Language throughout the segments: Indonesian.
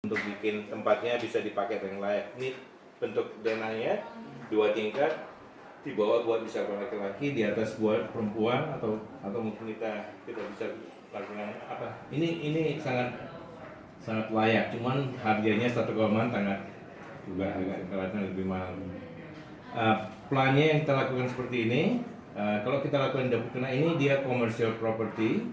untuk bikin tempatnya bisa dipakai dengan layak. Ini bentuk denahnya 2 tingkat, di bawah buat bisa buat laki-laki, di atas buat perempuan atau mungkin kita bisa lakukan apa? Ini sangat layak, cuman harganya 1,6 sangat juga agak kelihatan lebih mahal. Plannya yang kita lakukan seperti ini. Kalau kita lakukan karena ini dia commercial property,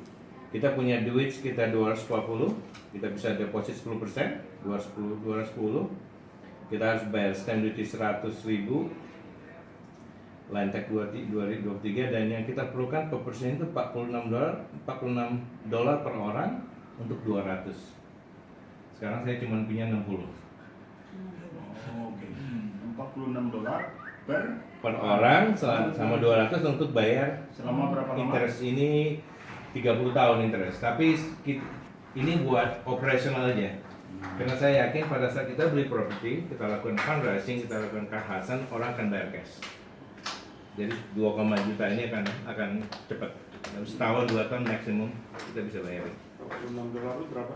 kita punya duit sekitar 240, kita bisa deposit 10%, 210, kita harus bayar stamp duty 100.000, land tax 23, dan yang kita perlukan per persen itu $46 per orang untuk 200. Sekarang saya cuma punya 60. Oke. $46 per orang sama 200 untuk bayar selama berapa lama? Interest ini 30 tahun interest. Tapi ini buat operasional aja. Karena saya yakin pada saat kita beli properti, kita lakukan fundraising, kita lakukan kekhasan, orang akan bayar cash. Jadi 2, juta ini akan cepat. Dalam setahun 2 tahun maksimum kita bisa bayar. $46 itu berapa?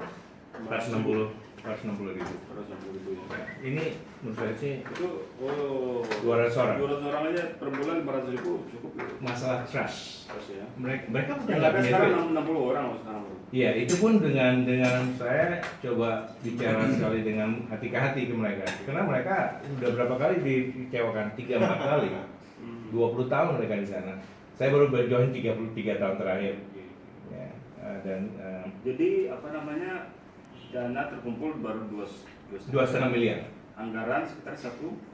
160.000. 160.000 ya. Ini menurut saya sih Itu 200 orang. 200 orang aja per bulan 400.000 cukup ya. Masalah trust. Terus ya. Mereka Yang punya ada punya sekarang duit. 60 orang loh sekarang. Iya, itu pun dengan saya coba bicara sekali dengan hati ke hati ke mereka. Karena mereka udah berapa kali dikecewakan, 3-4 kali. 20 tahun mereka di sana. Saya baru berjoin 33 tahun terakhir. Ya, Jadi apa namanya, dana terkumpul baru 2,5 miliar. Anggaran sekitar 1,2.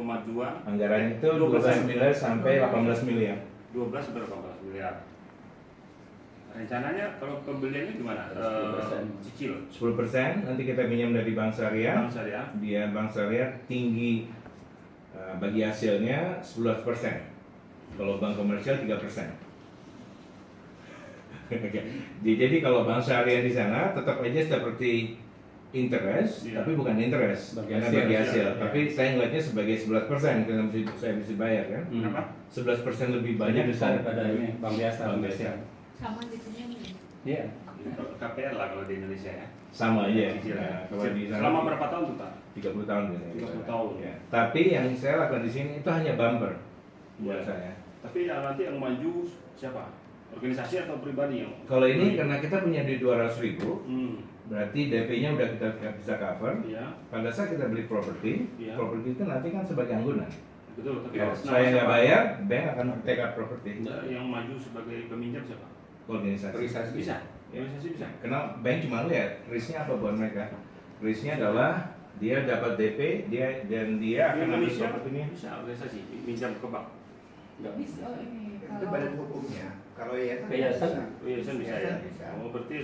Anggaran itu 12 miliar sampai 18 miliar. 12 sampai 18 miliar. Rencananya kalau pembeliannya gimana? 10%. Cicil. 10% nanti kita pinjam dari Bank Syariah. Bank Syariah. Dia Bank Syariah tinggi bagi hasilnya 11%. Kalau bank komersial 3%. Jadi kalau Bank Syariah di sana tetap aja seperti interest, Iya. tapi bukan interest, Bagi karena hasil, bagi iya. hasil. Tapi saya ngeliatnya sebagai 11%, karena saya bisa bayar kan. Kenapa? 11% lebih Banyak banyak besar daripada ini bank biasa. Bank biasa. Sama gitunya mungkin. Iya. Kalau KPR lah kalau di Indonesia ya. Sama aja. Cicil. Nah, kalau di sana Selama berapa tahun tuh Pak? 30 tahun biasanya. 30 tahun. Ya. Tapi yang saya lakukan di sini itu hanya bumper buat Iya. saya. Tapi yang nanti yang maju siapa? Organisasi atau pribadi yang? Kalau ini karena kita punya di 200.000, Hmm. berarti DP-nya udah kita bisa cover. Iya. Pada saat kita beli properti, Iya. properti itu nanti kan sebagai anggunan. Betul. Tapi Kalau atas nama saya nggak siapa? bayar, bank akan take up properti. Nah, yang maju sebagai peminjam siapa? Organisasi. Bisa. Ya. Organisasi bisa. Karena bank cuma lihat risknya apa buat mereka. Risknya adalah dia dapat DP, dia Di akan ambil Indonesia propertinya. bisa organisasi minjam ke bank. Nggak bisa. Oh, ini Itu badan hukumnya. Kalau yayasan Yayasan. bisa. Yayasan bisa ya. Bisa. Oh, berarti